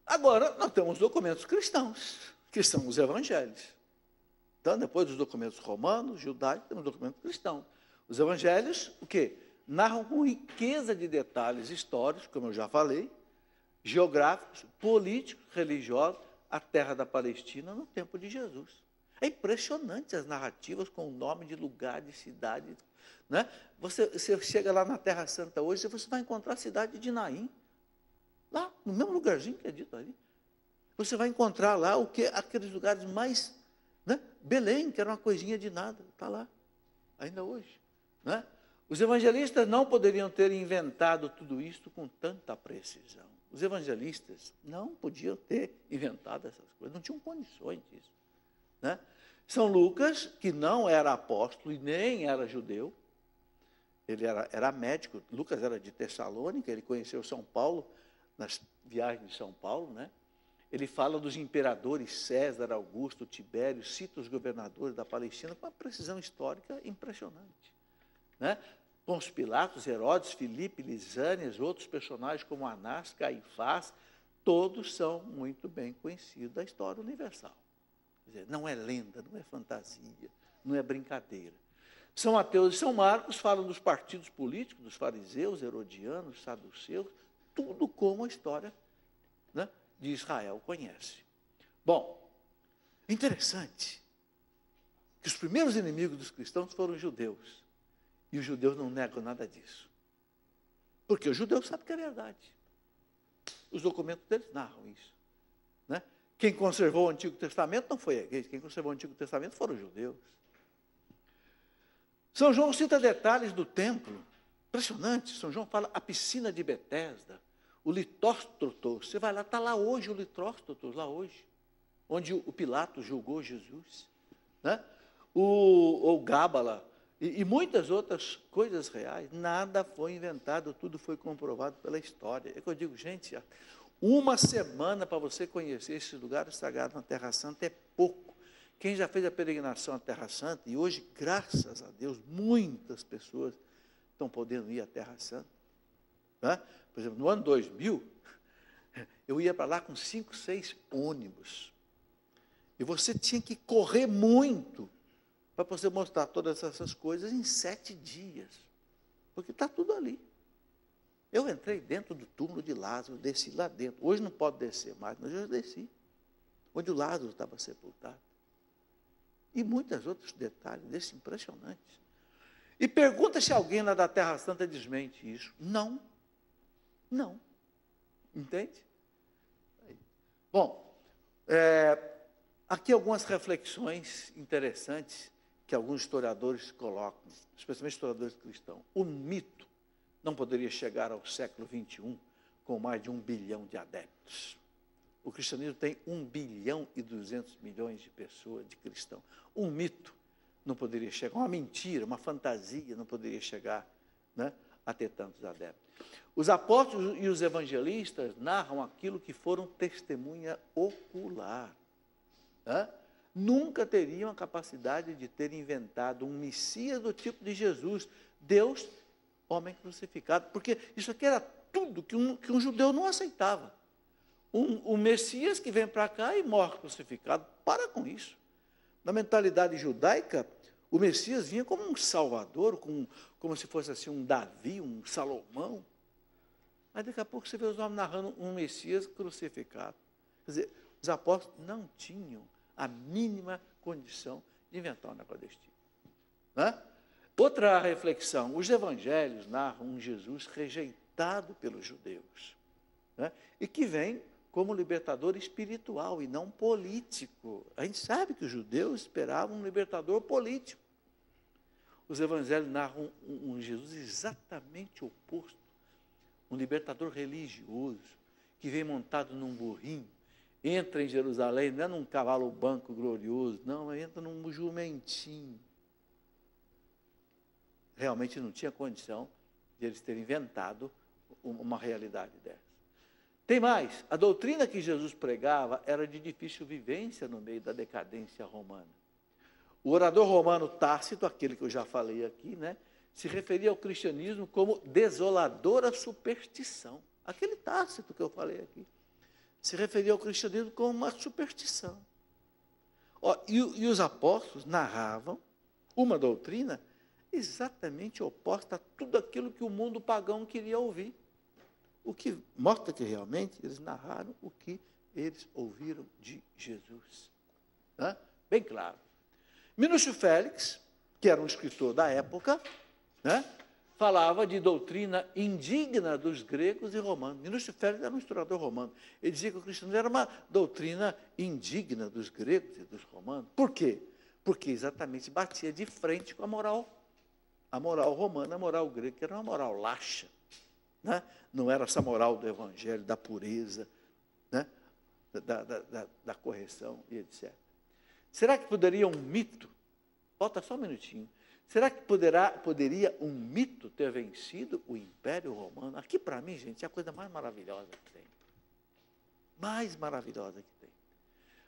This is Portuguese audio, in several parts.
Agora, nós temos documentos cristãos, que são os evangelhos. Então, depois dos documentos romanos, judaicos, temos documentos cristãos. Os evangelhos, o quê? Narram com riqueza de detalhes históricos, como eu já falei, geográficos, políticos, religiosos, a terra da Palestina no tempo de Jesus. É impressionante as narrativas com o nome de lugar, de cidade. Né? Você chega lá na Terra Santa hoje, você vai encontrar a cidade de Naim, lá, no mesmo lugarzinho que é dito ali. Você vai encontrar lá aqueles lugares mais... Né? Belém, que era uma coisinha de nada, está lá, ainda hoje. Né? Os evangelistas não poderiam ter inventado tudo isso com tanta precisão. Os evangelistas não podiam ter inventado essas coisas, não tinham condições disso. Né? São Lucas, que não era apóstolo e nem era judeu, ele era médico. Lucas era de Tessalônica, ele conheceu São Paulo, nas viagens de São Paulo, né? Ele fala dos imperadores César, Augusto, Tibério, cita os governadores da Palestina com uma precisão histórica impressionante. Né? Pôncio Pilatos, Herodes, Filipe, Lisânias, outros personagens como Anás, Caifás, todos são muito bem conhecidos da história universal. Quer dizer, não é lenda, não é fantasia, não é brincadeira. São Mateus e São Marcos falam dos partidos políticos, dos fariseus, herodianos, saduceus, tudo como a história, né, de Israel conhece. Bom, interessante que os primeiros inimigos dos cristãos foram os judeus. E os judeus não negam nada disso. Porque os judeus sabem que é verdade. Os documentos deles narram isso. Né? Quem conservou o Antigo Testamento não foi a igreja, quem conservou o Antigo Testamento foram os judeus. São João cita detalhes do templo, impressionante. São João fala a piscina de Betesda, o litóstrotos, você vai lá, está lá hoje o litóstrotos, lá hoje, onde o Pilatos julgou Jesus. Né? O Gábala, e muitas outras coisas reais, nada foi inventado, tudo foi comprovado pela história. É que eu digo, gente, uma semana para você conhecer esses lugares sagrados na Terra Santa é pouco. Quem já fez a peregrinação à Terra Santa, e hoje, graças a Deus, muitas pessoas estão podendo ir à Terra Santa. Né? Por exemplo, no ano 2000, eu ia para lá com 5, 6 ônibus. E você tinha que correr muito para você mostrar todas essas coisas em 7 dias. Porque está tudo ali. Eu entrei dentro do túmulo de Lázaro, desci lá dentro. Hoje não pode descer mais, mas eu desci. Onde o Lázaro estava sepultado. E muitos outros detalhes desses impressionantes. E pergunta se alguém lá da Terra Santa desmente isso. Não. Não. Entende? Bom, aqui algumas reflexões interessantes que alguns historiadores colocam, especialmente historiadores cristãos. O mito não poderia chegar ao século XXI com mais de 1 bilhão de adeptos. O cristianismo tem 1 bilhão e 200 milhões de pessoas, de cristãos. Um mito não poderia chegar, uma mentira, uma fantasia não poderia chegar, né, a ter tantos adeptos. Os apóstolos e os evangelistas narram aquilo que foram testemunha ocular. Né? Nunca teriam a capacidade de ter inventado um Messias do tipo de Jesus, Deus, homem crucificado, porque isso aqui era tudo que um judeu não aceitava. Um Messias que vem para cá e morre crucificado, para com isso. Na mentalidade judaica, o Messias vinha como um salvador, como se fosse assim um Davi, um Salomão. Mas daqui a pouco você vê os homens narrando um Messias crucificado. Quer dizer, os apóstolos não tinham a mínima condição de inventar um negócio desse tipo. Né? Outra reflexão, os evangelhos narram um Jesus rejeitado pelos judeus, né? E que vem como libertador espiritual e não político. A gente sabe que os judeus esperavam um libertador político. Os evangelhos narram um Jesus exatamente oposto, um libertador religioso, que vem montado num burrinho, entra em Jerusalém, não é num cavalo branco glorioso, não, entra num jumentinho. Realmente não tinha condição de eles terem inventado uma realidade dessa. Tem mais, a doutrina que Jesus pregava era de difícil vivência no meio da decadência romana. O orador romano Tácito, aquele que eu já falei aqui, né, se referia ao cristianismo como desoladora superstição. Aquele Tácito que eu falei aqui. se referia ao cristianismo como uma superstição. E os apóstolos narravam uma doutrina exatamente oposta a tudo aquilo que o mundo pagão queria ouvir. O que mostra que realmente eles narraram o que eles ouviram de Jesus. Né? Bem claro. Minúcio Félix, que era um escritor da época, né, falava de doutrina indigna dos gregos e romanos. Minúcio Félix era um historiador romano. Ele dizia que o cristianismo era uma doutrina indigna dos gregos e dos romanos. Por quê? Porque exatamente batia de frente com a moral romana, a moral grega, que era uma moral laxa. Né? Não era essa moral do evangelho, da pureza, né? da correção e etc. Será que poderia um mito, falta só um minutinho, será que poderia um mito ter vencido o Império Romano? Aqui, para mim, gente, é a coisa mais maravilhosa que tem. Mais maravilhosa que tem.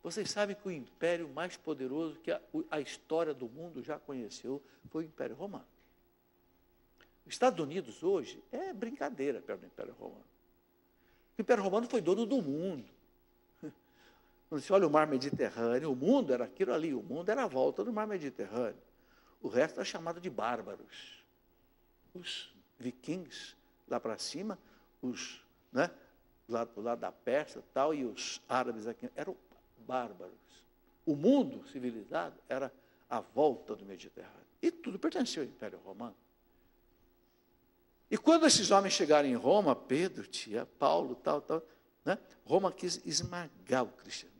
Vocês sabem que o império mais poderoso que a história do mundo já conheceu foi o Império Romano. Os Estados Unidos hoje é brincadeira perto do Império Romano. O Império Romano foi dono do mundo. Quando você olha o mar Mediterrâneo, o mundo era aquilo ali, o mundo era a volta do mar Mediterrâneo. O resto era chamado de bárbaros. Os vikings lá para cima, os, né, lá do lado da Pérsia tal, e os árabes aqui, eram bárbaros. O mundo civilizado era a volta do Mediterrâneo. E tudo pertencia ao Império Romano. E quando esses homens chegaram em Roma, Pedro, Paulo, tal, né, Roma quis esmagar o cristianismo.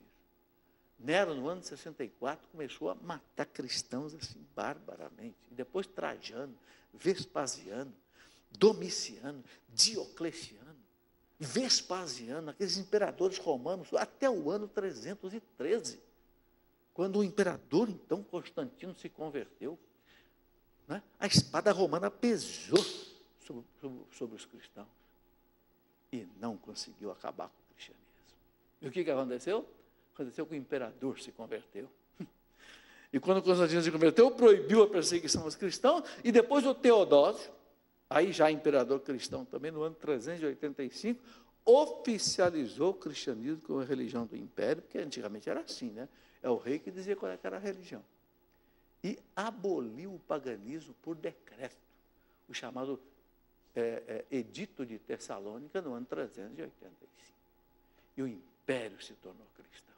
Nero, no ano de 64, começou a matar cristãos assim, barbaramente. E depois Trajano, Vespasiano, Domiciano, Diocleciano, Vespasiano, aqueles imperadores romanos, até o ano 313, quando o imperador, então, Constantino, se converteu, né, a espada romana pesou sobre os cristãos e não conseguiu acabar com o cristianismo. E o que aconteceu? Aconteceu que o imperador se converteu. E quando Constantino se converteu, proibiu a perseguição aos cristãos, e depois o Teodósio, aí já imperador cristão também, no ano 385, oficializou o cristianismo como a religião do império, porque antigamente era assim, né? É o rei que dizia qual era a religião. E aboliu o paganismo por decreto, o chamado Edito de Tessalônica, no ano 385. E o império se tornou cristão.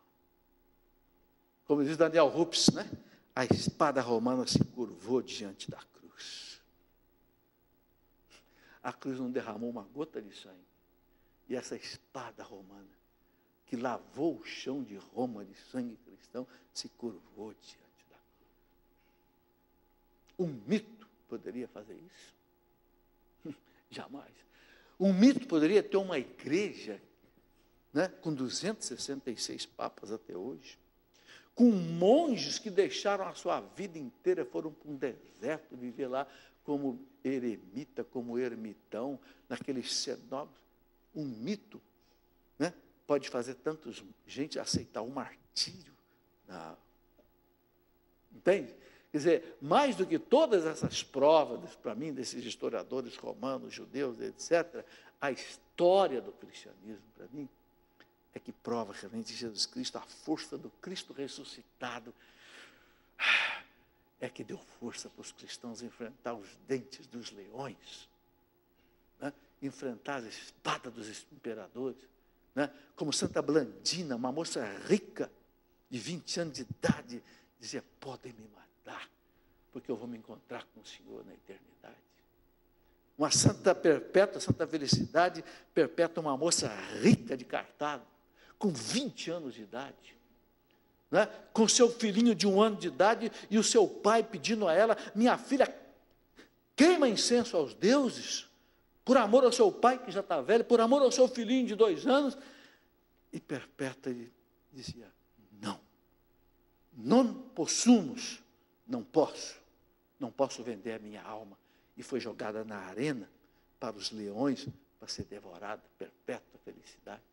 Como diz Daniel Rups, né? A espada romana se curvou diante da cruz. A cruz não derramou uma gota de sangue. E essa espada romana, que lavou o chão de Roma de sangue cristão, se curvou diante da cruz. Um mito poderia fazer isso? Jamais. Um mito poderia ter uma igreja, né, com 266 papas até hoje, com monges que deixaram a sua vida inteira, foram para um deserto viver lá como eremita, como ermitão, naqueles cenóbicos. Um mito, né, pode fazer tantos gente aceitar o martírio. Não. Entende? Quer dizer, mais do que todas essas provas, para mim, desses historiadores romanos, judeus, etc., a história do cristianismo, para mim, é que prova realmente Jesus Cristo, a força do Cristo ressuscitado, é que deu força para os cristãos enfrentar os dentes dos leões, né? Enfrentar a espada dos imperadores, né? Como Santa Blandina, uma moça rica, de 20 anos de idade, dizia, podem me matar, porque eu vou me encontrar com o Senhor na eternidade. Uma santa perpétua, santa felicidade perpétua, uma moça rica de Cartago, com 20 anos de idade, né? Com seu filhinho de 1 ano de idade, e o seu pai pedindo a ela, minha filha, queima incenso aos deuses, por amor ao seu pai que já está velho, por amor ao seu filhinho de 2 anos, e Perpétua dizia, não possumos, não posso vender a minha alma, e foi jogada na arena para os leões, para ser devorada, perpétua felicidade.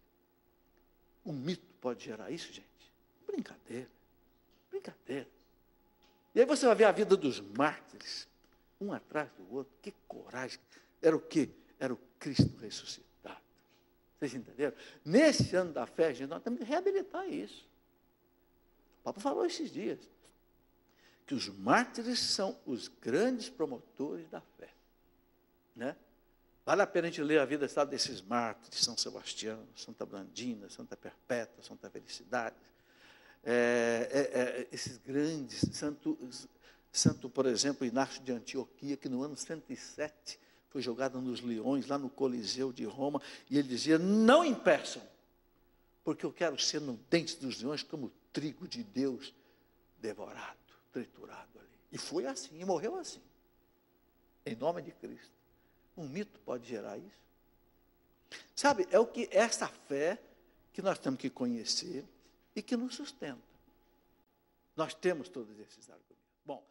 Um mito pode gerar isso, gente? Brincadeira. E aí você vai ver a vida dos mártires, um atrás do outro, que coragem. Era o quê? Era o Cristo ressuscitado. Vocês entenderam? Nesse ano da fé, gente, nós temos que reabilitar isso. O Papa falou esses dias que os mártires são os grandes promotores da fé. Né? Vale a pena a gente ler a vida, sabe, desses mártires, São Sebastião, Santa Blandina, Santa Perpétua, Santa Felicidade. Esses grandes, Santo, por exemplo, Inácio de Antioquia, que no ano 107 foi jogado nos leões, lá no Coliseu de Roma, e ele dizia, não impeçam, porque eu quero ser no dente dos leões como trigo de Deus devorado, triturado ali. E foi assim, e morreu assim, em nome de Cristo. Um mito pode gerar isso? Sabe, é essa fé que nós temos que conhecer e que nos sustenta. Nós temos todos esses argumentos. Bom,